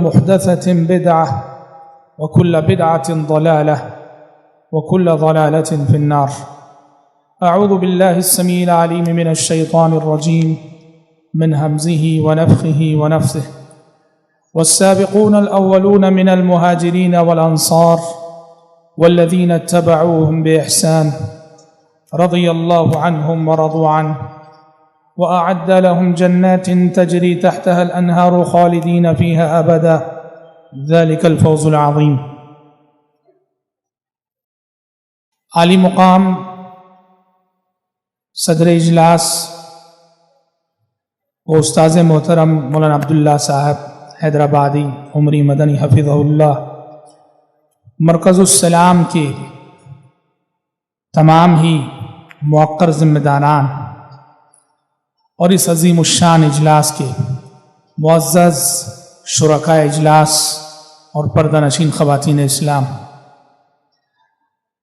محدثة بدعة وكل بدعة ضلالة وكل ضلالة في النار. أعوذ بالله السميع العليم من الشيطان الرجيم من همزه ونفخه ونفثه. والسابقون الأولون من المهاجرين والأنصار والذين اتبعوهم بإحسان رضي الله عنهم ورضوا عنه وأعد لهم جنات تجري تحتها الأنهار خالدين فيها أبدا ذلك الفوز العظيم. عالی مقام صدر اجلاس و استاذ محترم مولانا عبداللہ صاحب حیدرآبادی عمری مدنی حفظہ اللہ، مرکز السلام کے تمام ہی موقر ذمہ داران اور اس عظیم الشان اجلاس کے معزز شرکاء اجلاس اور پردہ نشین خواتین اسلام،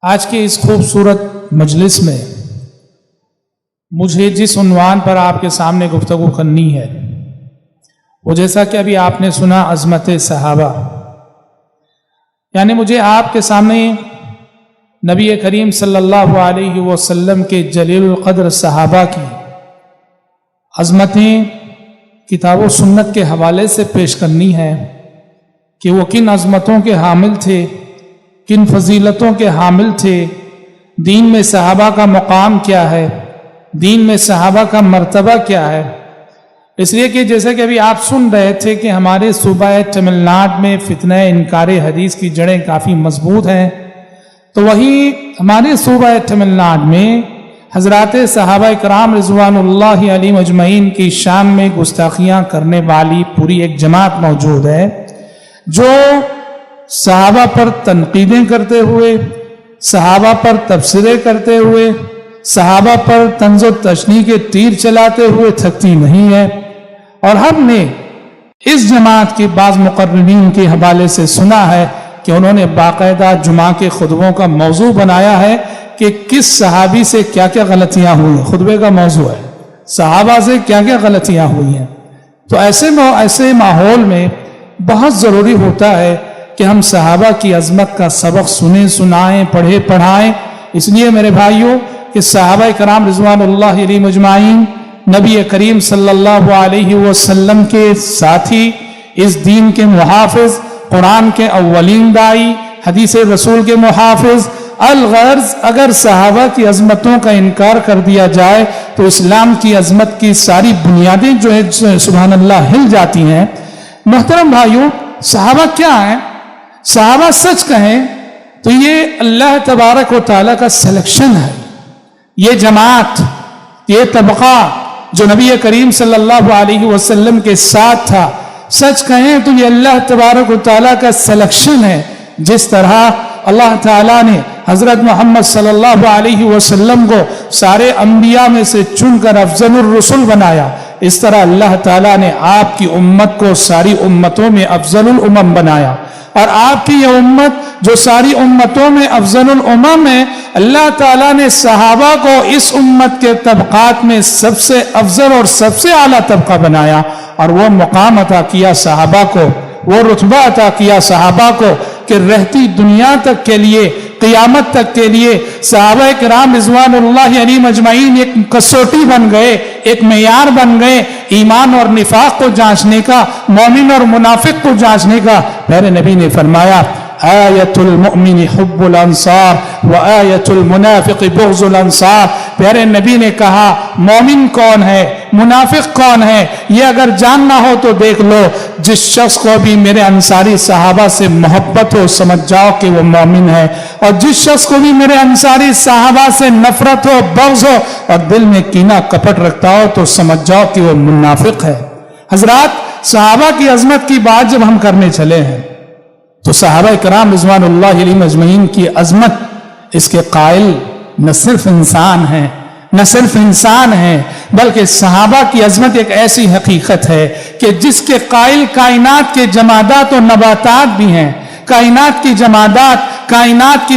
آج کے اس خوبصورت مجلس میں مجھے جس عنوان پر آپ کے سامنے گفتگو کرنی ہے وہ جیسا کہ ابھی آپ نے سنا عظمت صحابہ، یعنی مجھے آپ کے سامنے نبی کریم صلی اللہ علیہ وسلم کے جلیل القدر صحابہ کی عظمتیں کتاب و سنت کے حوالے سے پیش کرنی ہے کہ وہ کن عظمتوں کے حامل تھے، کن فضیلتوں کے حامل تھے، دین میں صحابہ کا مقام کیا ہے، دین میں صحابہ کا مرتبہ کیا ہے۔ اس لیے کہ جیسے کہ ابھی آپ سن رہے تھے کہ ہمارے صوبہ تمل ناڈو میں فتنہ انکار حدیث کی جڑیں کافی مضبوط ہیں، تو وہی ہمارے صوبہ تمل ناڈو میں حضرات صحابہ کرام رضوان اللہ علیہم اجمعین کی شان میں گستاخیاں کرنے والی پوری ایک جماعت موجود ہے، جو صحابہ پر تنقیدیں کرتے ہوئے، صحابہ پر تبصرے کرتے ہوئے، صحابہ پر طنز و تشنیع کے تیر چلاتے ہوئے تھکتی نہیں ہے۔ اور ہم نے اس جماعت کے بعض مقررین کے حوالے سے سنا ہے کہ انہوں نے باقاعدہ جمعہ کے خطبوں کا موضوع بنایا ہے کہ کس صحابی سے کیا کیا غلطیاں ہوئی ہیں، خطبے کا موضوع ہے صحابہ سے کیا کیا غلطیاں ہوئی ہیں۔ تو ایسے ماحول میں بہت ضروری ہوتا ہے کہ ہم صحابہ کی عظمت کا سبق سنیں، سنائیں، پڑھیں، پڑھائیں۔ اس لیے میرے بھائیوں کہ صحابہ کرام رضوان اللہ علیہم اجمعین نبی کریم صلی اللہ علیہ وسلم کے ساتھی، اس دین کے محافظ، قرآن کے اولین دائی، حدیث رسول کے محافظ، الغرض اگر صحابہ کی عظمتوں کا انکار کر دیا جائے تو اسلام کی عظمت کی ساری بنیادیں جو ہے سبحان اللہ ہل جاتی ہیں۔ محترم بھائیوں، صحابہ کیا ہیں؟ صحابہ سچ کہیں تو یہ اللہ تبارک و تعالیٰ کا سلیکشن ہے، یہ جماعت، یہ طبقہ جو نبی کریم صلی اللہ علیہ وسلم کے ساتھ تھا، سچ کہیں تو یہ اللہ تبارک و تعالیٰ کا سلیکشن ہے۔ جس طرح اللہ تعالیٰ نے حضرت محمد صلی اللہ علیہ وسلم کو سارے انبیاء میں سے چن کر افضل الرسل بنایا، اس طرح اللہ تعالیٰ نے آپ کی امت کو ساری امتوں میں افضل الامم بنایا، اور آپ کی یہ امت جو ساری امتوں میں افضل الامم ہے، اللہ تعالیٰ نے صحابہ کو اس امت کے طبقات میں سب سے افضل اور سب سے اعلیٰ طبقہ بنایا، اور وہ مقام عطا کیا صحابہ کو، وہ رتبہ عطا کیا صحابہ کو کہ رہتی دنیا تک کے لیے، قیامت تک کے لیے صحابہ کرام رضوان اللہ علیہم اجمعین ایک کسوٹی بن گئے، ایک معیار بن گئے ایمان اور نفاق کو جانچنے کا، مومن اور منافق کو جانچنے کا۔ میرے نبی نے فرمایا آیت المؤمن حب الانصار و آیت المنافق بغض الانصار۔ پیارے نبی نے کہا مومن کون ہے، منافق کون ہے، یہ اگر جاننا ہو تو دیکھ لو، جس شخص کو بھی میرے انصاری صحابہ سے محبت ہو سمجھ جاؤ کہ وہ مومن ہے، اور جس شخص کو بھی میرے انصاری صحابہ سے نفرت ہو، بغض ہو اور دل میں کینہ کپٹ رکھتا ہو تو سمجھ جاؤ کہ وہ منافق ہے۔ حضرات، صحابہ کی عظمت کی بات جب ہم کرنے چلے ہیں تو صحابہ کرام رضوان اللہ علیہم اجمعین کی عظمت، اس کے قائل نہ صرف انسان ہیں بلکہ صحابہ کی عظمت ایک ایسی حقیقت ہے کہ جس کے قائل کائنات کے جمادات و نباتات بھی ہیں۔ کائنات کی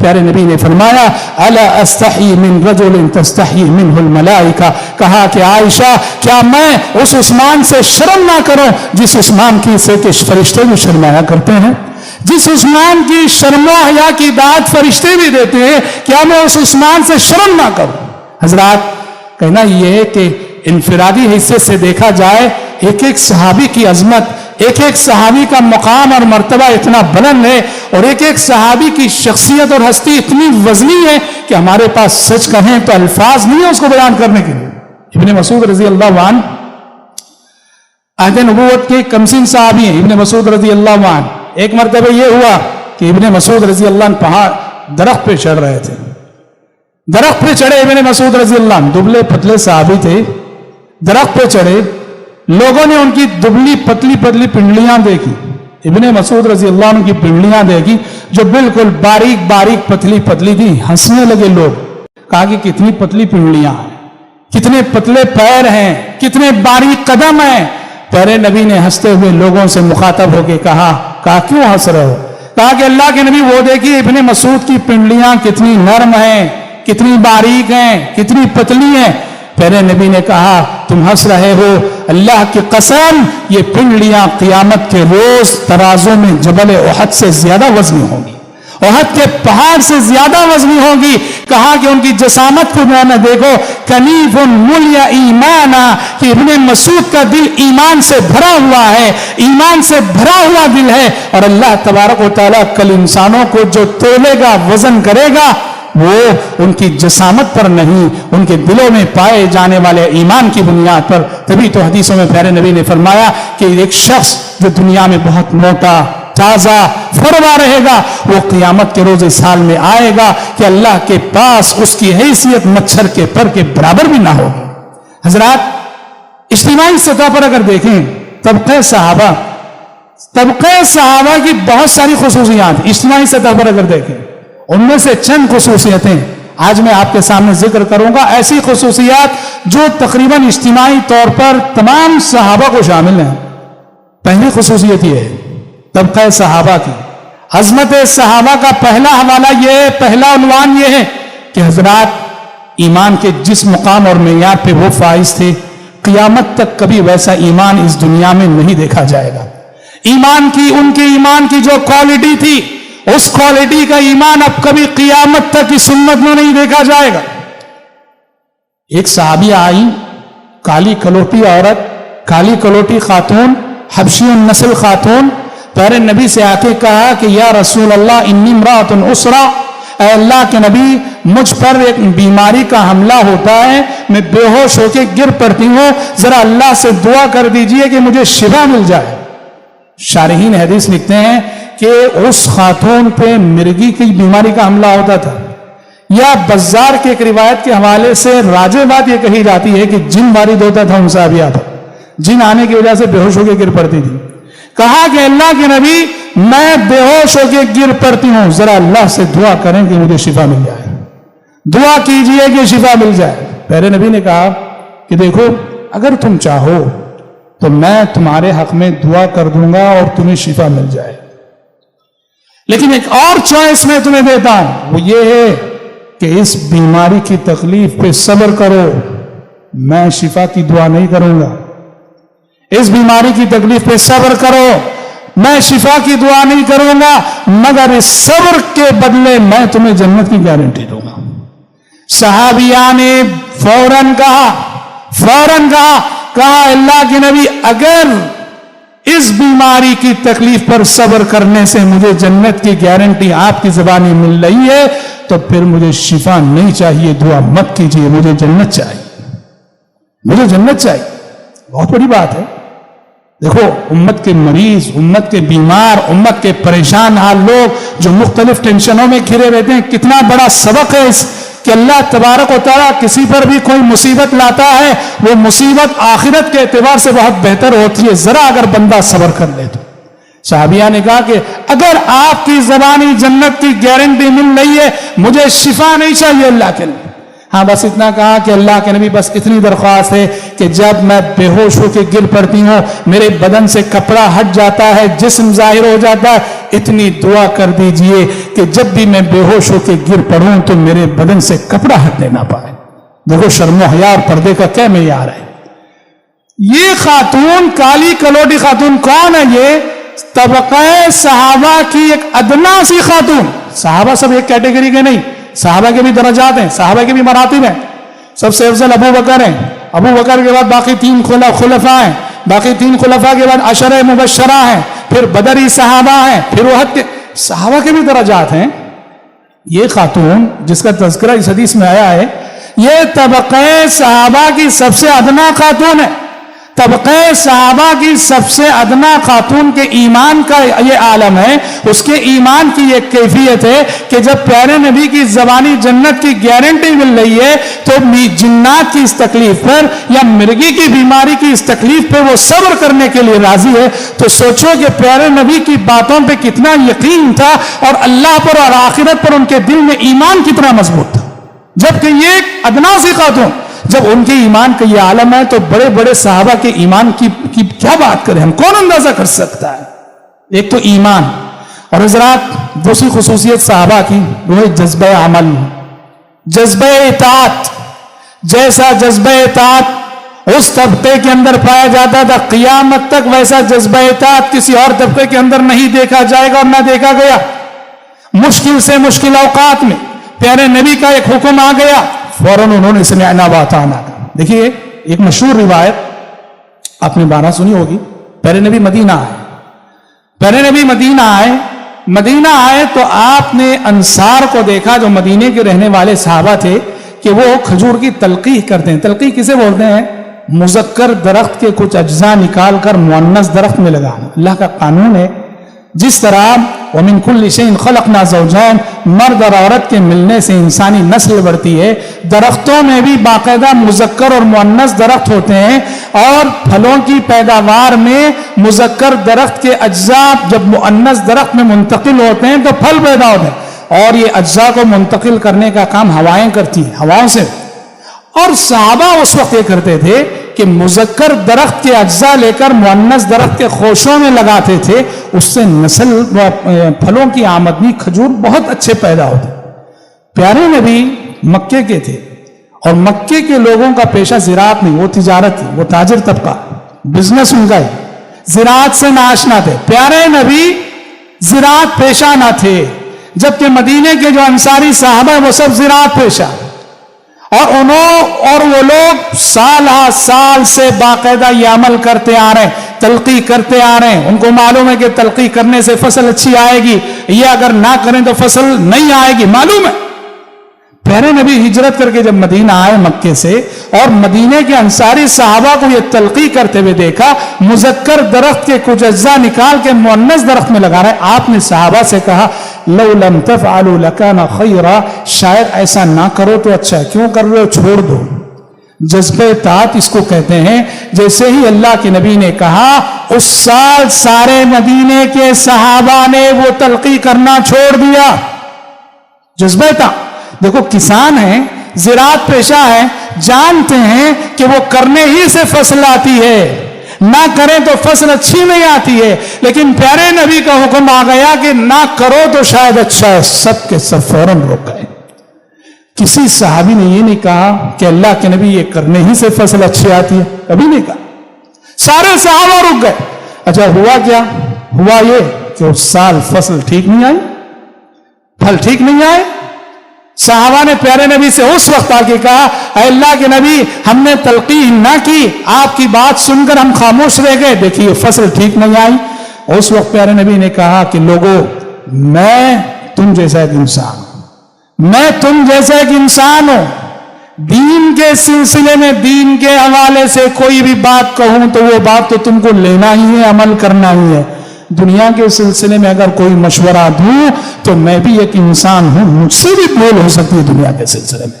پیارے نبی نے فرمایا الا استحی من رجل تستحی منہ الملائکہ، کہا کہ عائشہ کیا میں اس عثمان سے شرم نہ کروں جس عثمان کی سے کہ فرشتے بھی شرمایا کرتے ہیں، جس عثمان کی شرم و حیا کی داد فرشتے بھی دیتے ہیں، کیا میں اس عثمان سے شرم نہ کروں؟ حضرات کہنا یہ ہے کہ انفرادی حیثیت سے دیکھا جائے ایک ایک صحابی کی عظمت، ایک ایک صحابی کا مقام اور مرتبہ اتنا بلند ہے، اور ایک ایک صحابی کی شخصیت اور ہستی اتنی وزنی ہے کہ ہمارے پاس سچ کہیں تو الفاظ نہیں ہے اس کو بیان کرنے کے لیے۔ ابن مسعود رضی اللہ عنہ عہد نبوت کے کمسن صحابی ہیں۔ ابن مسعود رضی اللہ عنہ ایک مرتبہ یہ ہوا کہ ابن مسعود رضی اللہ عنہ پہاڑ درخت پہ چڑھ رہے تھے، درخت پہ چڑھے ابن مسعود رضی اللہ عنہ، دبلے پتلے صحابی تھے، درخت پہ چڑھے، لوگوں نے ان کی دبلی پتلی پتلی پنڈلیاں دیکھی، ابن مسعود رضی اللہ عنہ کی پنڈلیاں دیکھی جو بالکل باریک باریک پتلی پتلی تھی، ہنسنے لگے لوگ، کہا کہ کتنی پتلی پنڈلیاں ہیں، کتنے پتلے پیر ہیں، کتنے باریک قدم ہیں۔ پیارے نبی نے ہنستے ہوئے لوگوں سے مخاطب ہو کے کہا کیوں ہنس رہے ہو؟ کہا کہ اللہ کے نبی وہ دیکھیے ابن مسعود کی پنڈلیاں کتنی نرم ہیں، کتنی باریک ہیں، کتنی پتلی ہیں۔ پیارے نبی نے کہا تم ہنس رہے ہو، اللہ کی قسم یہ پنڈلیاں قیامت کے روز ترازوں میں جبل احد سے زیادہ وزنی ہوں گی، احد کے پہاڑ سے زیادہ وزنی ہوگی۔ کہا کہ ان کی جسامت کو میں دیکھو، کنیف ملیا ایمانا، کہ ابن مسعود کا دل ایمان سے بھرا ہوا ہے، ایمان سے بھرا ہوا دل ہے، اور اللہ تبارک و تعالیٰ کل انسانوں کو جو تولے گا، وزن کرے گا، وہ ان کی جسامت پر نہیں، ان کے دلوں میں پائے جانے والے ایمان کی بنیاد پر۔ تبھی تو حدیثوں میں پیارے نبی نے فرمایا کہ ایک شخص جو دنیا میں بہت موٹا تازہ فروا رہے گا، وہ قیامت کے روز اس حال میں آئے گا کہ اللہ کے پاس اس کی حیثیت مچھر کے پر کے برابر بھی نہ ہوگی۔ حضرات اجتماعی سطح پر اگر دیکھیں طبقہ صحابہ کی بہت ساری خصوصیات، اجتماعی سطح پر اگر دیکھیں ان میں سے چند خصوصیتیں آج میں آپ کے سامنے ذکر کروں گا، ایسی خصوصیات جو تقریباً اجتماعی طور پر تمام صحابہ کو شامل ہیں۔ پہلی خصوصیت یہ ہے طبقہ صحابہ کی عظمت، صحابہ کا پہلا حوالہ یہ ہے، پہلا عنوان یہ ہے کہ حضرات ایمان کے جس مقام اور معیار پہ وہ فائز تھے، قیامت تک کبھی ویسا ایمان اس دنیا میں نہیں دیکھا جائے گا۔ ان کے ایمان کی جو کوالٹی تھی، اس کوالٹی کا ایمان اب کبھی قیامت تک اس امت میں نہیں دیکھا جائے گا۔ ایک صحابیہ آئی، کالی کلوٹی عورت، کالی کلوٹی خاتون، حبشی النسل خاتون، پیارے نبی سے آ کے کہا کہ یا رسول اللہ انی امرأۃ اسرا، اے اللہ کے نبی مجھ پر ایک بیماری کا حملہ ہوتا ہے، میں بے ہوش ہو کے گر پڑتی ہوں، ذرا اللہ سے دعا کر دیجئے کہ مجھے شفا مل جائے۔ شارحین حدیث لکھتے ہیں کہ اس خاتون پہ مرگی کی بیماری کا حملہ ہوتا تھا، یا بزار کے ایک روایت کے حوالے سے راجع بات یہ کہی جاتی ہے کہ جن وارد ہوتا تھا ان صحابیہ پر، جن آنے کی وجہ سے بے ہوش ہو کے گر پڑتی تھی۔ کہا کہ اللہ کے نبی میں بے ہوش ہو کے گر پڑتی ہوں، ذرا اللہ سے دعا کریں کہ مجھے شفا مل جائے، دعا کیجئے کہ شفا مل جائے۔ پیارے نبی نے کہا کہ دیکھو اگر تم چاہو تو میں تمہارے حق میں دعا کر دوں گا اور تمہیں شفا مل جائے، لیکن ایک اور چوائس میں تمہیں دیتا ہوں، وہ یہ ہے کہ اس بیماری کی تکلیف پہ صبر کرو، میں شفا کی دعا نہیں کروں گا۔ اس بیماری کی تکلیف پہ صبر کرو، میں شفا کی دعا نہیں کروں گا، مگر اس صبر کے بدلے میں تمہیں جنت کی گارنٹی دوں گا۔ صحابیہ نے فوراً کہا اللہ کے نبی اگر اس بیماری کی تکلیف پر صبر کرنے سے مجھے جنت کی گارنٹی آپ کی زبانی مل رہی ہے تو پھر مجھے شفا نہیں چاہیے، دعا مت کیجیے، مجھے جنت چاہیے، مجھے جنت چاہیے۔ بہت بڑی بات ہے۔ دیکھو امت کے مریض، امت کے بیمار، امت کے پریشان حال لوگ جو مختلف ٹینشنوں میں گھرے رہتے ہیں، کتنا بڑا سبق ہے اس کہ اللہ تبارک و تعالیٰ کسی پر بھی کوئی مصیبت لاتا ہے، وہ مصیبت آخرت کے اعتبار سے بہت بہتر ہوتی ہے ذرا اگر بندہ صبر کر لے تو۔ صحابیہ نے کہا کہ اگر آپ کی زبانی جنت کی گارنٹی مل رہی ہے، مجھے شفا نہیں چاہیے اللہ کے لیے، ہاں بس اتنا کہا کہ اللہ کے نبی بس اتنی درخواست ہے کہ جب میں بے ہوش ہو کے گر پڑتی ہوں میرے بدن سے کپڑا ہٹ جاتا ہے، جسم ظاہر ہو جاتا ہے، اتنی دعا کر دیجئے کہ جب بھی میں بے ہوش ہو کے گر پڑوں تو میرے بدن سے کپڑا ہٹنے نہ پائے۔ دیکھو شرم و حیا اور پردے کا کیا معیار ہے۔ یہ خاتون، کالی کلوٹی خاتون کون ہے؟ یہ طبقہ صحابہ کی ایک ادنا سی خاتون۔ صحابہ سب ایک کیٹیگری کے نہیں، صحابہ کے بھی درجات ہیں، صحابہ کے بھی مراتب ہیں۔ سب سے افضل ابو بکر ہیں، ابو بکر کے بعد باقی 3 خلفاء ہیں، باقی 3 خلفاء کے بعد عشرہ مبشرہ ہیں، پھر بدری صحابہ ہیں، پھر احد کے صحابہ کے بھی درجات ہیں۔ یہ خاتون جس کا تذکرہ اس حدیث میں آیا ہے یہ طبقہ صحابہ کی سب سے ادنا خاتون ہے۔ طبقہ صحابہ کی سب سے ادنا خاتون کے ایمان کا یہ عالم ہے، اس کے ایمان کی یہ کیفیت ہے کہ جب پیارے نبی کی زبانی جنت کی گارنٹی مل رہی ہے تو جنات کی اس تکلیف پر یا مرگی کی بیماری کی اس تکلیف پہ وہ صبر کرنے کے لیے راضی ہے، تو سوچو کہ پیارے نبی کی باتوں پہ کتنا یقین تھا اور اللہ پر اور آخرت پر ان کے دل میں ایمان کتنا مضبوط تھا۔ جبکہ یہ ادنا سی خاتون، جب ان کے ایمان کا یہ عالم ہے تو بڑے بڑے صحابہ کے ایمان کی کیا بات کریں، ہم کون اندازہ کر سکتا ہے۔ ایک تو ایمان، اور حضرات دوسری خصوصیت صحابہ کی وہ ہے جذبہ عمل، جذبہ اطاعت۔ جیسا جذبہ اطاعت اس طبقے کے اندر پایا جاتا تھا قیامت تک، ویسا جذبہ اطاعت کسی اور طبقے کے اندر نہیں دیکھا جائے گا اور نہ دیکھا گیا۔ مشکل سے مشکل اوقات میں پیارے نبی کا ایک حکم آ گیا، فوراً انہوں نے سمعنا واطعنا کہا۔ دیکھیے ایک مشہور روایت آپ نے 12 سنی ہوگی، پیارے نبی مدینہ آئے، پیارے نبی مدینہ آئے تو آپ نے انصار کو دیکھا جو مدینے کے رہنے والے صحابہ تھے کہ وہ کھجور کی تلقیح کرتے ہیں۔ تلقیح کسے بولتے ہیں؟ مذکر درخت کے کچھ اجزاء نکال کر مؤنث درخت میں لگانا۔ اللہ کا قانون ہے جس طرح وَمِن كُلِّ شَيْءٍ خَلَقْنَا زَوْجَيْنِ، مرد اور عورت کے ملنے سے انسانی نسل بڑھتی ہے، درختوں میں بھی باقاعدہ مذکر اور مؤنث درخت ہوتے ہیں، اور پھلوں کی پیداوار میں مذکر درخت کے اجزاء جب مؤنث درخت میں منتقل ہوتے ہیں تو پھل پیدا ہوتے ہیں، اور یہ اجزاء کو منتقل کرنے کا کام ہوائیں کرتی ہیں، ہواؤں سے۔ اور صحابہ اس وقت یہ کرتے تھے کہ مذکر درخت کے اجزاء لے کر مؤنث درخت کے خوشوں میں لگاتے تھے، اس سے نسل پھلوں کی آمدنی کھجور بہت اچھے پیدا ہوتے۔ پیارے نبی مکے کے تھے اور مکے کے لوگوں کا پیشہ زراعت نہیں، وہ تجارت تھی، وہ تاجر طبقہ، بزنس ان کا ہی، زراعت سے ناشنا تھے۔ پیارے نبی زراعت پیشہ نہ تھے، جبکہ مدینے کے جو انصاری صحابہ ہیں وہ سب زراعت پیشہ، اور وہ لوگ سال سال سے باقاعدہ یہ عمل کرتے آ رہے ہیں، تلقیح کرتے آ رہے ہیں۔ ان کو معلوم ہے کہ تلقیح کرنے سے فصل اچھی آئے گی، یہ اگر نہ کریں تو فصل نہیں آئے گی، معلوم ہے۔ پیارے نبی ہجرت کر کے جب مدینہ آئے مکے سے، اور مدینے کے انصاری صحابہ کو یہ تلقیح کرتے ہوئے دیکھا، مذکر درخت کے کچھ اجزاء نکال کے مؤنث درخت میں لگا رہے ہیں، آپ نے صحابہ سے کہا لو لم تفعلوا لکان خیرا، شاید ایسا نہ کرو تو اچھا ہے، کیوں کر رہے ہو، چھوڑ دو۔ جذبہ اطاعت اس کو کہتے ہیں۔ جیسے ہی اللہ کے نبی نے کہا، اس سال سارے مدینے کے صحابہ نے وہ تلقیح کرنا چھوڑ دیا۔ جذبہ اطاعت۔ دیکھو کسان ہیں، زراعت پیشہ ہے، جانتے ہیں کہ وہ کرنے ہی سے فصل آتی ہے، نہ کریں تو فصل اچھی نہیں آتی ہے، لیکن پیارے نبی کا حکم آ گیا کہ نہ کرو تو شاید اچھا ہے، سب کے سب فوراً رک گئے۔ کسی صحابی نے یہ نہیں کہا کہ اللہ کے نبی یہ کرنے ہی سے فصل اچھی آتی ہے، کبھی نہیں کہا، سارے صحابہ رک گئے۔ اچھا ہوا کیا؟ ہوا یہ کہ اس سال فصل ٹھیک نہیں آئی، پھل ٹھیک نہیں آئے۔ صحابہ نے پیارے نبی سے اس وقت آ کے کہا، اے اللہ کے نبی ہم نے تلقیح نہ کی، آپ کی بات سن کر ہم خاموش رہ گئے، دیکھیے فصل ٹھیک نہیں آئی۔ اس وقت پیارے نبی نے کہا کہ لوگوں، میں تم جیسا ایک انسان ہوں، میں تم جیسا ایک انسان ہوں، دین کے سلسلے میں دین کے حوالے سے کوئی بھی بات کہوں تو وہ بات تو تم کو لینا ہی ہے، عمل کرنا ہی ہے۔ دنیا کے سلسلے میں اگر کوئی مشورہ دوں تو میں بھی ایک انسان ہوں، مجھ سے بھی بھول ہو سکتی ہے دنیا کے سلسلے میں،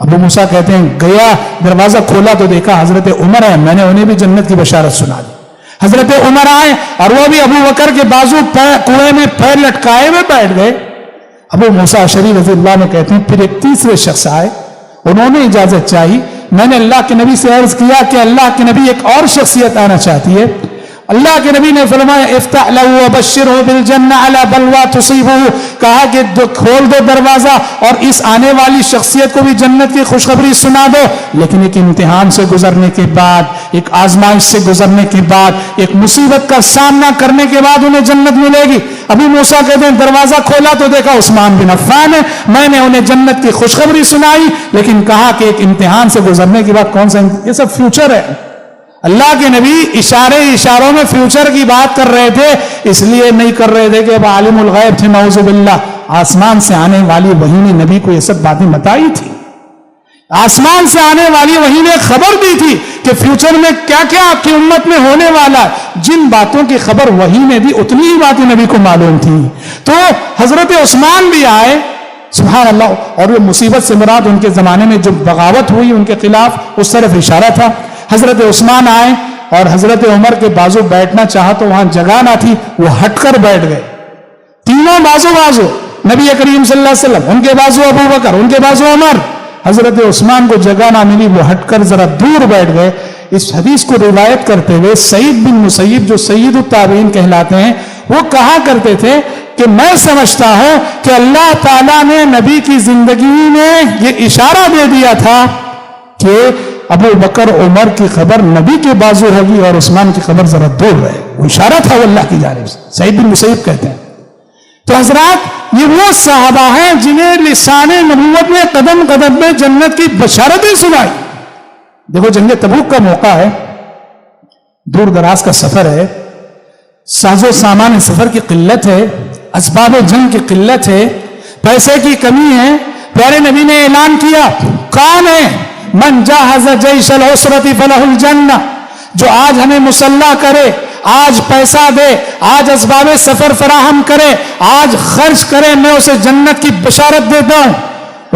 ابو موسیٰ کہتے ہیں گیا دروازہ کھولا تو دیکھا حضرت عمر ہے، میں نے انہیں بھی جنت کی بشارت سنا دی۔ حضرت عمر آئے اور وہ بھی ابو بکر کے بازو کنویں میں پیر لٹکائے ہوئے بیٹھ گئے۔ ابو موسیٰ اشعری رضی اللہ عنہ کہتے ہیں پھر ایک تیسرے شخص آئے، انہوں نے اجازت چاہی، میں نے اللہ کے نبی سے عرض کیا کہ اللہ کے نبی ایک اور شخصیت آنا چاہتی ہے۔ اللہ کے نبی نے فرمایا افتح لہ وبشرہ بالجنہ علی بلوى تصیبہ، کہا کہ کھول دو دروازہ اور اس آنے والی شخصیت کو بھی جنت کی خوشخبری سنا دو، لیکن ایک امتحان سے گزرنے کے بعد، ایک آزمائش سے گزرنے کے بعد، ایک مصیبت کا سامنا کرنے کے بعد انہیں جنت ملے گی۔ ابو موسیٰ کہتے ہیں دروازہ کھولا تو دیکھا عثمان بن عفان ہے، میں نے انہیں جنت کی خوشخبری سنائی، لیکن کہا کہ ایک امتحان سے گزرنے کے بعد کون سا یہ سب فیوچر ہے۔ اللہ کے نبی اشاروں میں فیوچر کی بات کر رہے تھے، اس لیے نہیں کر رہے تھے کہ اب عالم الغیب تھے نعوذ باللہ، آسمان سے آنے والی وحی نے نبی کو یہ سب باتیں بتائی تھی، آسمان سے آنے والی وحی نے خبر دی تھی کہ فیوچر میں کیا کیا آپ کی امت میں ہونے والا ہے۔ جن باتوں کی خبر وحی نے دی اتنی ہی باتیں نبی کو معلوم تھی۔ تو حضرت عثمان بھی آئے، سبحان اللہ، اور وہ مصیبت سے مراد ان کے زمانے میں جو بغاوت ہوئی ان کے خلاف اس طرف اشارہ تھا۔ حضرت عثمان آئے اور حضرت عمر کے بازو بیٹھنا چاہا تو وہاں جگہ نہ تھی، وہ ہٹ کر بیٹھ گئے، تینوں بازو نبی کریم صلی اللہ علیہ وسلم، ان کے بازو ابو بکر، ان کے بازو عمر۔ حضرت عثمان کو جگہ نہ ملی، وہ ہٹ کر ذرا دور بیٹھ گئے۔ اس حدیث کو روایت کرتے ہوئے سعید بن مسیب جو سید التابعین کہلاتے ہیں، وہ کہا کرتے تھے کہ میں سمجھتا ہوں کہ اللہ تعالیٰ نے نبی کی زندگی میں یہ اشارہ دے دیا تھا کہ ابو بکر عمر کی خبر نبی کے بازو ہوگی اور عثمان کی خبر ذرا دور رہے، وہ اشارہ تھا وہ اللہ کی جانب سے، سعید بن مسیب کہتے ہیں۔ تو حضرات یہ وہ صحابہ ہیں جنہیں لسان نبوت نے قدم قدم میں جنت کی بشارتیں سنائی۔ دیکھو جنگ تبوک کا موقع ہے، دور دراز کا سفر ہے، ساز و سامان سفر کی قلت ہے، اسباب جنگ کی قلت ہے، پیسے کی کمی ہے۔ پیارے نبی نے اعلان کیا کون ہے؟ من جاہز جیش العسرۃ فلہ الجنہ، جو آج ہمیں مسلح کرے، آج پیسہ دے، آج اسباب سفر فراہم کرے، آج خرچ کرے، میں اسے جنت کی بشارت دیتا ہوں۔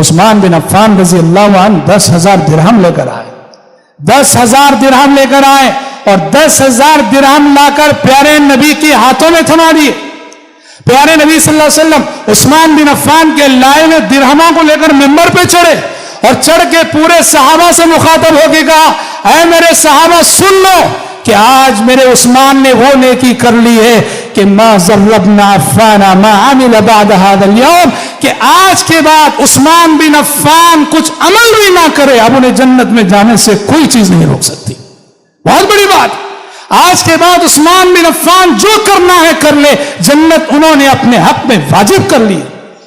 عثمان بن عفان رضی اللہ عنہ 10,000 درہم لے کر آئے، 10,000 درہم لے کر آئے اور 10,000 درہم لا کر پیارے نبی کے ہاتھوں میں تھما دیے۔ پیارے نبی صلی اللہ علیہ وسلم عثمان بن عفان کے لائے ہوئے درہموں کو لے کر ممبر پہ چڑھے اور چڑھ کے پورے صحابہ سے مخاطب ہو کے کہا اے میرے صحابہ سن لو کہ آج میرے عثمان نے وہ نیکی کر لی ہے کہ ما ظلم عفان ما عمل بعد هذا اليوم، کہ آج کے بعد عثمان بن عفان کچھ عمل بھی نہ کرے، اب انہیں جنت میں جانے سے کوئی چیز نہیں روک سکتی۔ بہت بڑی بات، آج کے بعد عثمان بن عفان جو کرنا ہے کر لے، جنت انہوں نے اپنے حق میں واجب کر لی۔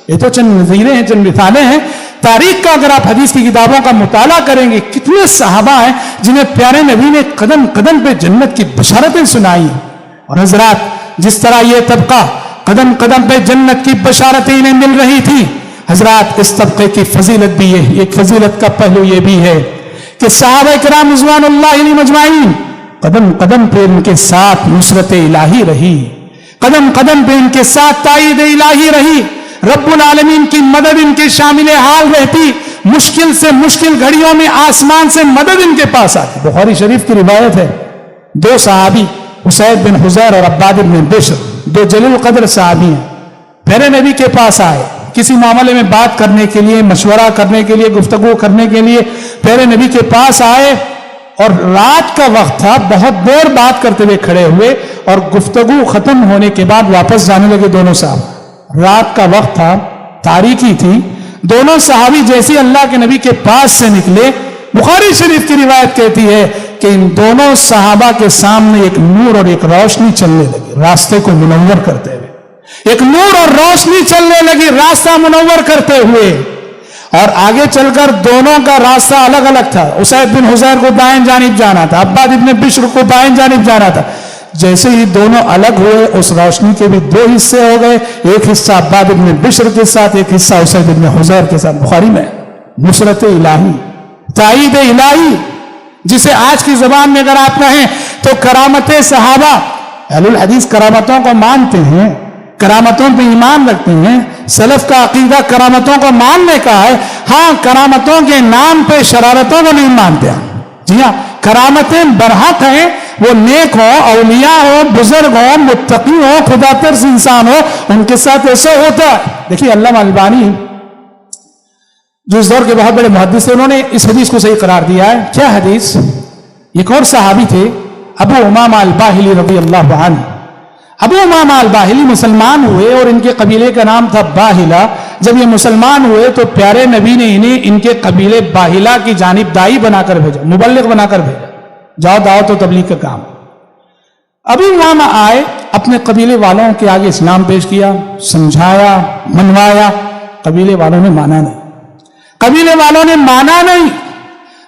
یہ تو چند نظیریں ہیں، چند مثالیں ہیں تاریخ کا۔ اگر آپ حدیث کی کتابوں کا مطالعہ کریں گے کتنے صحابہ ہیں جنہیں پیارے نبی نے قدم قدم پہ جنت کی بشارتیں سنائی۔ اور حضرات جس طرح یہ طبقہ قدم قدم پہ جنت کی بشارتیں انہیں مل رہی تھی، حضرات اس طبقے کی فضیلت بھی ہے۔ ایک فضیلت کا پہلو یہ بھی ہے کہ صحابہ کرام رضوان اللہ علیہم اجمعین قدم قدم پہ ان کے ساتھ نصرت الہی رہی، قدم قدم پہ ان کے ساتھ تائید الہی رہی، رب العالمین کی مدد ان کے شامل حال رہتی، مشکل سے مشکل گھڑیوں میں آسمان سے مدد ان کے پاس آتی۔ بخاری شریف کی روایت ہے، دو صحابی اسید بن حضیر اور عباد بن بشر، دو جلیل القدر صحابی ہیں، پیارے نبی کے پاس آئے کسی معاملے میں بات کرنے کے لیے، مشورہ کرنے کے لیے، گفتگو کرنے کے لیے پیارے نبی کے پاس آئے، اور رات کا وقت تھا، بہت دیر بات کرتے ہوئے کھڑے ہوئے اور گفتگو ختم ہونے کے بعد واپس جانے لگے دونوں صحابہ۔ رات کا وقت تھا، تاریکی تھی، دونوں صحابی جیسے اللہ کے نبی کے پاس سے نکلے، بخاری شریف کی روایت کہتی ہے کہ ان دونوں صحابہ کے سامنے ایک نور اور ایک روشنی چلنے لگی، راستے کو منور کرتے ہوئے، ایک نور اور روشنی چلنے لگی راستہ منور کرتے ہوئے، اور آگے چل کر دونوں کا راستہ الگ الگ تھا۔ اسید بن حضیر کو دائیں جانب جانا تھا، عباد ابن بشر کو بائیں جانب جانا تھا۔ جیسے ہی دونوں الگ ہوئے اس روشنی کے بھی دو حصے ہو گئے، ایک حصہ عباد ابن بشر کے ساتھ، ایک حصہ اسید ابن حضیر کے ساتھ۔ بخاری میں نصرت الہی، تائید الہی، جسے آج کی زبان میں اگر آپ کہیں تو کرامت صحابہ۔ اہل الحدیث کرامتوں کو مانتے ہیں، کرامتوں پہ ایمان رکھتے ہیں. سلف کا عقیدہ کرامتوں کو ماننے کا ہے. ہاں کرامتوں کے نام پہ شرارتوں کو نہیں مانتے. جی ہاں کرامتیں برحق ہیں, وہ نیک ہو, اولیاء ہو, بزرگ ہو, متقی ہو, خدا ترس انسان ہو, ان کے ساتھ ایسا ہوتا ہے. دیکھیے علامہ البانی جو اس دور کے بہت بڑے محدث تھے, انہوں نے اس حدیث کو صحیح قرار دیا ہے. کیا حدیث؟ ایک اور صحابی تھے ابو امامہ الباہلی رضی اللہ عنہ. ابو امامہ الباہلی مسلمان ہوئے اور ان کے قبیلے کا نام تھا باہلا. جب یہ مسلمان ہوئے تو پیارے نبی نے انہیں ان کے قبیلے باہلا کی جانب دائی بنا کر بھیجا, مبلغ بنا کر بھیجا, جاؤ دعوت و تبلیغ کا کام. ابو امامہ آئے, اپنے قبیلے والوں کے آگے اسلام پیش کیا, سمجھایا, منوایا. قبیلے والوں نے مانا نہیں. قبیلے والوں نے مانا نہیں,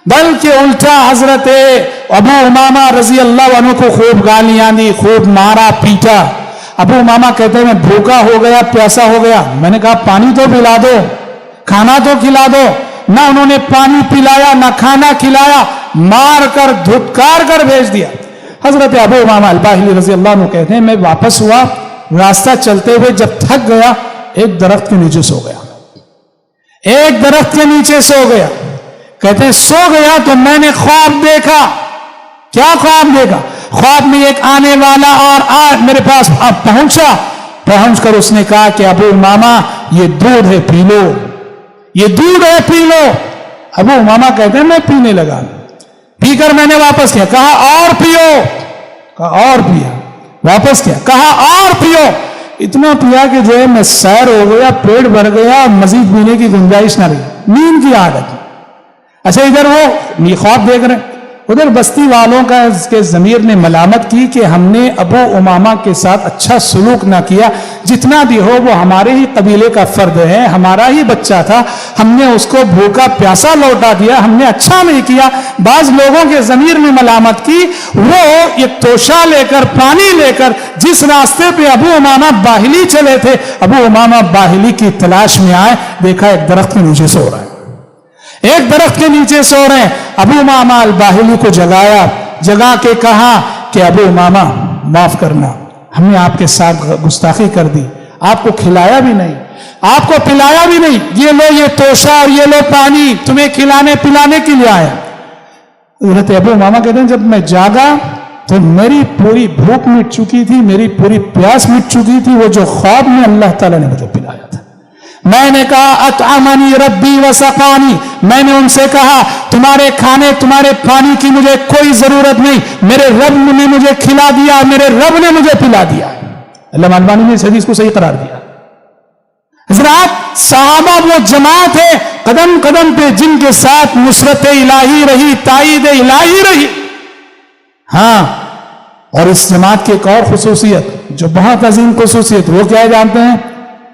بلکہ الٹا حضرت ابو امامہ رضی اللہ عنہ کو خوب گالیاں دی, خوب مارا پیٹا. ابو امامہ کہتے ہیں میں بھوکا ہو گیا, پیاسا ہو گیا. میں نے کہا پانی تو پلا دو, کھانا تو کھلا دو. نہ انہوں نے پانی پلایا نہ کھانا کھلایا, مار کر دھتکار کر بھیج دیا. حضرت ابو امامہ الباہلی رضی اللہ عنہ کہتے ہیں میں واپس ہوا, راستہ چلتے ہوئے جب تھک گیا ایک درخت کے نیچے سو گیا. ایک درخت کے نیچے سو گیا. کہتے ہیں سو گیا تو میں نے خواب دیکھا. کیا خواب دیکھا؟ خواب میں ایک آنے والا اور میرے پاس پہنچا. پہنچ کر اس نے کہا کہ ابو امامہ یہ دودھ ہے پی لو, یہ دودھ ہے پی لو. ابو امامہ کہتے ہیں میں پینے لگا. پی کر میں نے واپس کیا, کہا اور پیو. کہا اور پیا. واپس کیا, کہا اور پیو. اتنا پیا کہ جو ہے میں سیر ہو گیا, پیٹ بھر گیا, مزید پینے کی گنجائش نہ رہی. نیند کی عادت. اچھا ادھر وہ خواب دیکھ رہے ہیں, ادھر بستی والوں کا اس کے ضمیر نے ملامت کی کہ ہم نے ابو امامہ کے ساتھ اچھا سلوک نہ کیا. جتنا بھی ہو وہ ہمارے ہی قبیلے کا فرد ہے, ہمارا ہی بچہ تھا, ہم نے اس کو بھوکا پیاسا لوٹا دیا, ہم نے اچھا نہیں کیا. بعض لوگوں کے ضمیر نے ملامت کی. وہ ایک توشہ لے کر, پانی لے کر جس راستے پہ ابو امامہ باہلی چلے تھے, ابو امامہ باہلی کی تلاش میں آئے, دیکھا ایک درخت کے نیچے سو رہا ہے. ایک درخت کے نیچے سو رہے ہیں. ابو امامہ الباہلی کو جگایا, جگا کے کہا کہ ابو امامہ معاف کرنا, ہم نے آپ کے ساتھ گستاخی کر دی, آپ کو کھلایا بھی نہیں, آپ کو پلایا بھی نہیں. یہ لو یہ توشہ اور یہ لو پانی, تمہیں کھلانے پلانے کے لیے آیا. حضرت ابو امامہ کہتے ہیں جب میں جاگا تو میری پوری بھوک مٹ چکی تھی, میری پوری پیاس مٹ چکی تھی. وہ جو خواب میں اللہ تعالیٰ نے مجھے پلایا تھا. میں نے کہا اطعمنی ربی وسقانی, میں نے ان سے کہا تمہارے کھانے تمہارے پانی کی مجھے کوئی ضرورت نہیں, میرے رب نے مجھے کھلا دیا, میرے رب نے مجھے پلا دیا. علامہ البانی نے اس حدیث کو صحیح قرار دیا. حضرات صحابہ وہ جماعت ہے قدم قدم پہ جن کے ساتھ نصرت الہی رہی, تائید الہی رہی. ہاں, اور اس جماعت کی ایک اور خصوصیت جو بہت عظیم خصوصیت, وہ کیا جانتے ہیں؟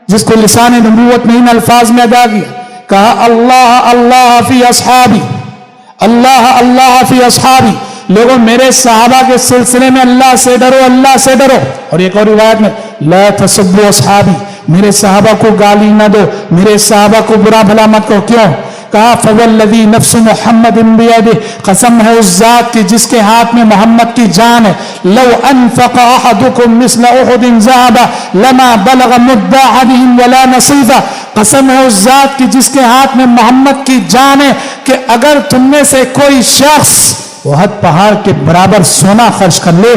جس کو لسان نبوت نے ان الفاظ میں ادا کیا, کہا اللہ اللہ فی اصحابی, اللہ اللہ فی اصحابی. لوگوں میرے صحابہ کے سلسلے میں اللہ سے ڈرو, اللہ سے ڈرو. اور ایک اور روایت میں لا تسبوا اصحابی, میرے صحابہ کو گالی نہ دو, میرے صحابہ کو برا بھلا مت کرو. کیوں؟ کہا فوالذی نفس محمد بیدہ, قسم ہے اس ذات کی جس کے ہاتھ میں محمد کی جان ہے, لو انفق احدکم مثل احد ذهبا لما بلغ مد احدهم ولا نصیفا. قسم ہے اس ذات کی جس کے ہاتھ میں محمد کی جان ہے کہ اگر تم میں سے کوئی شخص احد پہاڑ کے برابر سونا خرچ کر لے,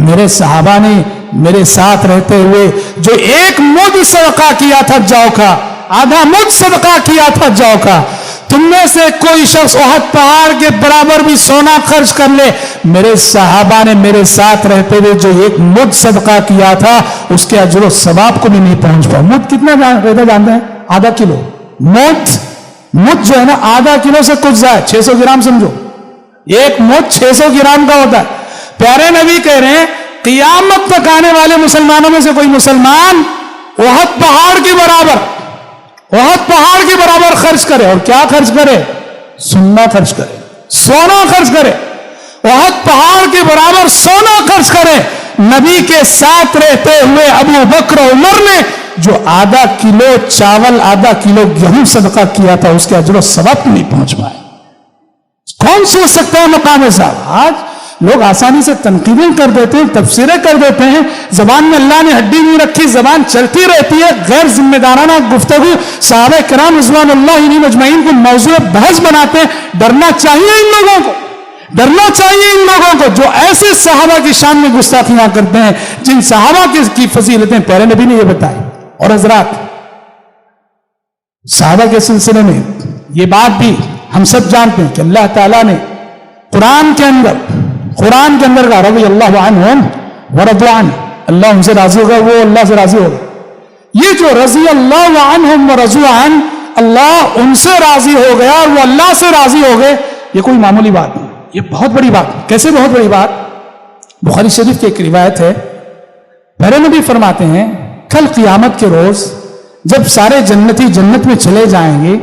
میرے صحابہ نے میرے ساتھ رہتے ہوئے جو ایک مد صدقہ کیا تھا جو کا, آدھا مد صدقہ کیا تھا جو کا, تم میں سے کوئی شخص احد پہاڑ کے برابر بھی سونا خرچ کر لے, میرے صحابہ نے میرے ساتھ رہتے ہوئے جو ایک مد صدقہ کیا تھا اس کے اجر و ثواب کو بھی نہیں پہنچ پاؤ. مد کتنا رہتا جانتے ہیں؟ آدھا کلو. مد جو ہے نا آدھا کلو سے کچھ زائد, 600 گرام سمجھو. ایک مد 600 گرام کا ہوتا ہے. پیارے نبی کہہ رہے ہیں قیامت تک آنے والے مسلمانوں میں سے کوئی مسلمان احد پہاڑ کے برابر, احد پہاڑ کے برابر خرچ کرے. اور کیا خرچ کرے؟ سننا خرچ کرے, سونا خرچ کرے. احد پہاڑ کے برابر سونا خرچ کرے. نبی کے ساتھ رہتے ہوئے ابو بکر عمر نے جو آدھا کلو چاول, آدھا کلو گیہوں صدقہ کیا تھا, اس کے اجر و ثواب نہیں پہنچ پائے. کون سوچ سکتا ہے مقام صاحب؟ آج لوگ آسانی سے تنقیدیں کر دیتے ہیں، تفسیریں کر دیتے ہیں، زبان میں اللہ نے ہڈی نہیں رکھی، زبان چلتی رہتی ہے، غیر ذمہ دارانہ گفتگو صحابہ کرام رضوان اللہ علیہم اجمعین کو موضوع بحث بناتے ہیں۔ ڈرنا چاہیے ان لوگوں کو، ڈرنا چاہیے ان لوگوں کو جو ایسے صحابہ کی شان میں گستاخیاں کرتے ہیں جن صحابہ کی فضیلتیں پیارے نبی نے یہ بتائی۔ اور حضرات، صحابہ کے سلسلے میں یہ بات بھی ہم سب جانتے ہیں کہ اللہ تعالیٰ نے قرآن کے اندر کا رضی اللہ عنہم ورضوا عنہ، اللہ ان سے راضی ہوگا، وہ اللہ سے راضی ہوگا۔ یہ جو رضی اللہ عنہم ورضوا عنہ، اللہ ان سے راضی ہو گیا اور وہ اللہ سے راضی ہو گئے، یہ کوئی معمولی بات نہیں، یہ بہت بڑی بات۔ کیسے بہت بڑی بات؟ بخاری شریف کی ایک روایت ہے، پیارے نبی فرماتے ہیں کل قیامت کے روز جب سارے جنتی جنت میں چلے جائیں گے،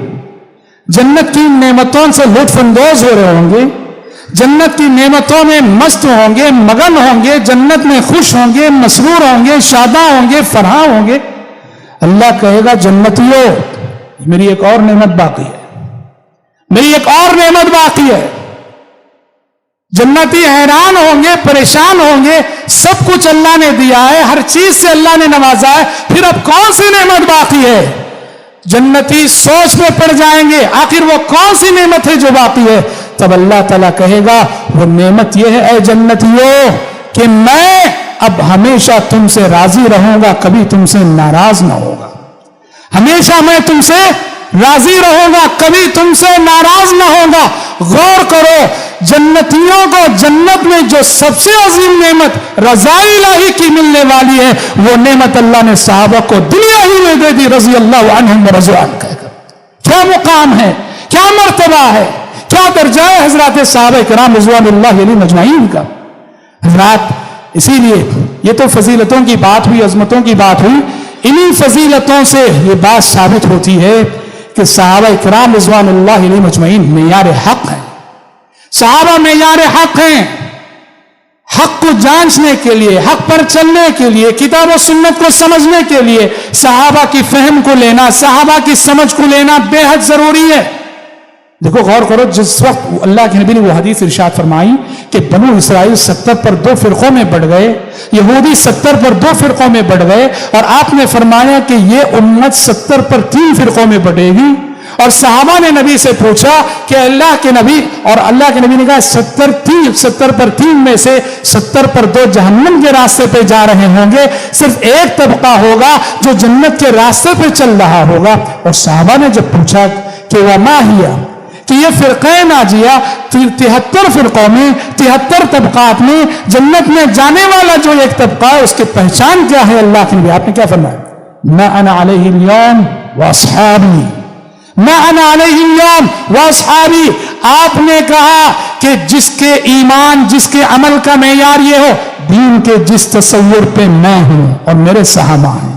جنت کی نعمتوں سے لطف اندوز ہو رہے ہوں گے، جنت کی نعمتوں میں مست ہوں گے، مگن ہوں گے، جنت میں خوش ہوں گے، مسرور ہوں گے، شاداں ہوں گے، فرحاں ہوں گے، اللہ کہے گا جنتیو میری ایک اور نعمت باقی ہے، میری ایک اور نعمت باقی ہے۔ جنتی حیران ہوں گے، پریشان ہوں گے، سب کچھ اللہ نے دیا ہے، ہر چیز سے اللہ نے نوازا ہے، پھر اب کون سی نعمت باقی ہے؟ جنتی سوچ میں پڑ جائیں گے، آخر وہ کون سی نعمت ہے جو باقی ہے؟ تب اللہ تعالیٰ کہے گا وہ نعمت یہ ہے اے جنتیو کہ میں اب ہمیشہ تم سے راضی رہوں گا، کبھی تم سے ناراض نہ ہوگا، ہمیشہ میں تم سے راضی رہوں گا، کبھی تم سے ناراض نہ ہوگا۔ غور کرو، جنتیوں کو جنت میں جو سب سے عظیم نعمت رضا الہی کی ملنے والی ہے، وہ نعمت اللہ نے صحابہ کو دنیا ہی میں دے دی، رضی اللہ عنہم ورضوا عنہ کہہ کر۔ کیا مقام ہے، کیا مرتبہ ہے، کیا درجہ ہے حضرات صحابہ کرام رضوان اللہ علیہم اجمعین کا۔ حضرات، اسی لیے یہ تو فضیلتوں کی بات ہوئی، عظمتوں کی بات ہوئی، انہی فضیلتوں سے یہ بات ثابت ہوتی ہے کہ صحابہ کرام رضوان اللہ علیہم اجمعین معیار حق ہیں، صحابہ معیار حق ہیں۔ حق کو جانچنے کے لیے، حق پر چلنے کے لیے، کتاب و سنت کو سمجھنے کے لیے صحابہ کی فہم کو لینا، صحابہ کی سمجھ کو لینا بے حد ضروری ہے۔ دیکھو غور کرو، جس وقت اللہ کے نبی نے وہ حدیث ارشاد فرمائی کہ بنو اسرائیل 70 پر 2 فرقوں میں بٹ گئے، یہودی 70 پر 2 فرقوں میں بٹ گئے، اور آپ نے فرمایا کہ یہ امت 70 پر 3 فرقوں میں بٹے گی، اور صحابہ نے نبی سے پوچھا کہ اللہ کے نبی، اور اللہ کے نبی نے کہا 70 پر 3 میں سے 70 پر 2 جہنم کے راستے پہ جا رہے ہوں گے، صرف ایک طبقہ ہوگا جو جنت کے راستے پہ چل رہا ہوگا۔ اور صحابہ نے جب پوچھا کہ وما ہیا، کہ یہ فرقہ ناجیہ 73 فرقوں میں 73 طبقات میں جنت میں جانے والا جو ایک طبقہ ہے اس کی پہچان کیا ہے؟ اللہ کے نبی آپ نے کیا فرمایا؟ ما انا علیہ اليوم واصحابی، ما انا علیہ اليوم واصحابی۔ آپ نے کہا کہ جس کے ایمان، جس کے عمل کا معیار یہ ہو، دین کے جس تصور پہ میں ہوں اور میرے صحابہ ہیں،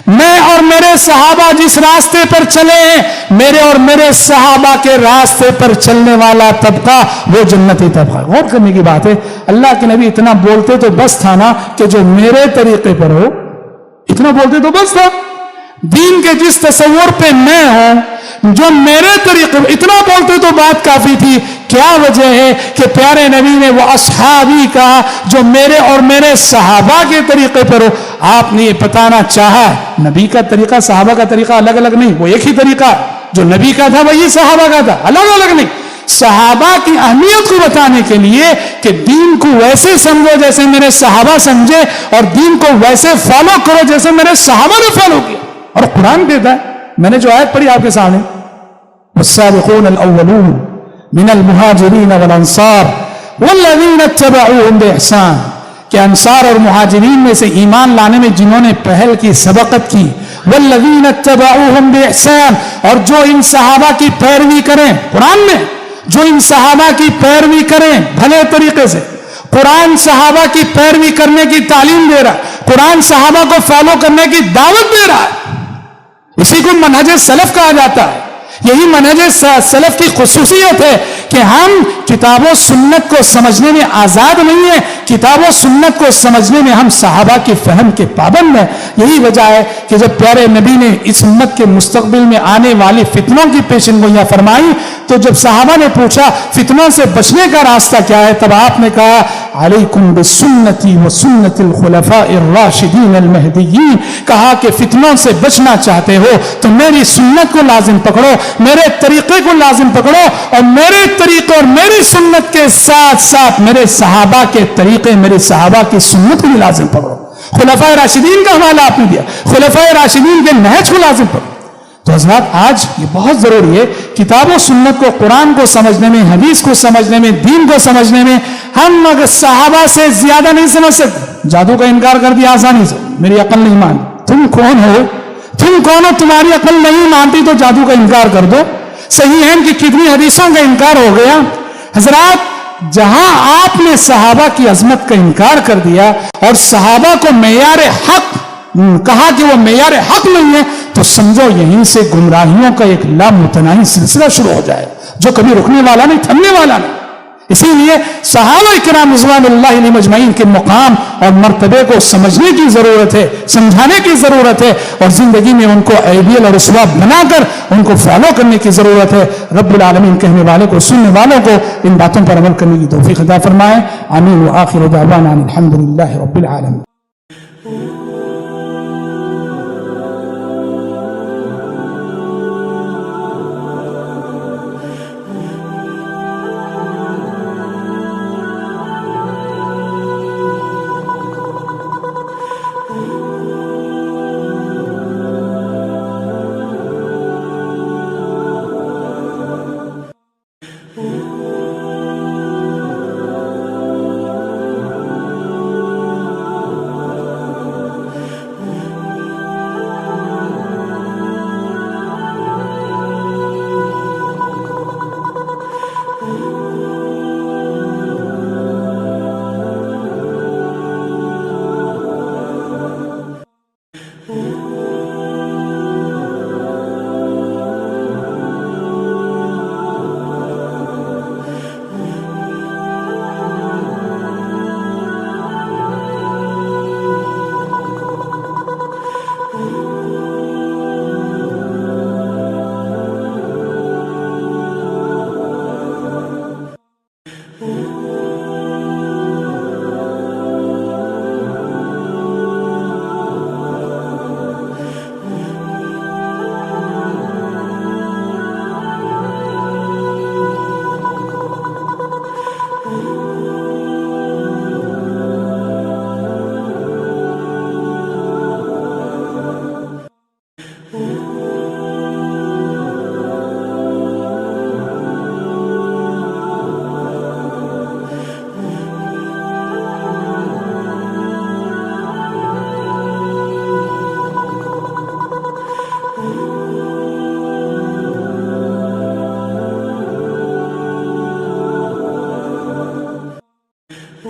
میں اور میرے صحابہ جس راستے پر چلے ہیں، میرے اور میرے صحابہ کے راستے پر چلنے والا طبقہ وہ جنتی طبقہ۔ غور کرنے کی بات ہے، اللہ کے نبی اتنا بولتے تو بس تھا نا کہ جو میرے طریقے پر ہو، اتنا بولتے تو بس تھا، دین کے جس تصور پہ میں ہوں، جو میرے طریقے، اتنا بولتے تو بات کافی تھی۔ کیا وجہ ہے کہ پیارے نبی نے وہ اصحابی کہا جو میرے اور میرے صحابہ کے طریقے پر ہو؟ آپ نے یہ بتانا چاہا نبی کا طریقہ صحابہ کا طریقہ الگ الگ نہیں، وہ ایک ہی طریقہ جو نبی کا تھا وہی صحابہ کا تھا، الگ الگ نہیں۔ صحابہ کی اہمیت کو بتانے کے لیے کہ دین کو ویسے سمجھو جیسے میرے صحابہ سمجھے، اور دین کو ویسے فالو کرو جیسے میرے صحابہ نے فالو کیا۔ اور قرآن کہتا ہے، میں نے جو آیت پڑھی آپ کے سامنے، والسابقون الاولون من المہاجرین والانصار والذین اتبعوہم بإحسان، کہ انصار اور مہاجرین میں سے ایمان لانے میں جنہوں نے پہل کی، سبقت کی، والذین اتبعوہم بإحسان، اور جو ان صحابہ کی پیروی کریں، قرآن میں جو ان صحابہ کی پیروی کریں بھلے طریقے سے، قرآن صحابہ کی پیروی کرنے کی تعلیم دے رہا ہے، قرآن صحابہ کو فالو کرنے کی دعوت دے رہا ہے۔ اسی کو منہج سلف کہا جاتا ہے یہی منہج سلف کی خصوصیت ہے کہ ہم کتاب و سنت کو سمجھنے میں آزاد نہیں ہیں، کتاب و سنت کو سمجھنے میں ہم صحابہ کے فہم کے پابند ہیں۔ یہی وجہ ہے کہ جب پیارے نبی نے اس امت کے مستقبل میں آنے والی فتنوں کی پیشن گوئیاں فرمائی تو جب صحابہ نے پوچھا فتنوں سے بچنے کا راستہ کیا ہے، تب آپ نے کہا علیکم بسنتی و سنت الخلفاء الراشدین المہدیین، کہا کہ فتنوں سے بچنا چاہتے ہو تو میری سنت کو لازم پکڑو، میرے طریقے کو لازم پکڑو، اور میرے طریقے اور میری سنت کے ساتھ ساتھ میرے صحابہ کے طریقے، میرے صحابہ کی سنت کو بھی لازم پکڑو۔ خلفاء راشدین کا حوالہ آپ نے دیا، خلفاء راشدین کے نہج کو لازم پکڑو۔ تو حضرات آج یہ بہت ضروری ہے کتاب و سنت کو، قرآن کو سمجھنے میں، حدیث کو سمجھنے میں، دین کو سمجھنے میں ہم اگر صحابہ سے زیادہ نہیں سمجھ سکتے۔ جادو کا انکار کر دیا آسانی سے، میری عقل نہیں مانتی۔ تم کون ہو؟ تم کون ہو؟ تمہاری عقل نہیں مانتی تو جادو کا انکار کر دو۔ صحیح ہے کہ کتنی حدیثوں کا انکار ہو گیا۔ حضرات جہاں آپ نے صحابہ کی عظمت کا انکار کر دیا اور صحابہ کو معیار حق کہا کہ وہ معیار حق نہیں ہے، تو سمجھو یہیں سے گمراہیوں کا ایک لامتناہی سلسلہ شروع ہو جائے جو کبھی رکنے والا نہیں، تھمنے والا نہیں۔ اسی لیے صحابہ کرام رضوان اللہ علیہم اجمعین کے مقام اور مرتبے کو سمجھنے کی ضرورت ہے، سمجھانے کی ضرورت ہے، اور زندگی میں ان کو آئیڈیل اور اسوا بنا کر ان کو فالو کرنے کی ضرورت ہے۔ رب العالمین کہنے والے کو، سننے والوں کو ان باتوں پر عمل کرنے کی توفیق عطا فرمائے۔ آمین وآخر دعوانا الحمدللہ رب العالمین۔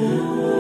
Oh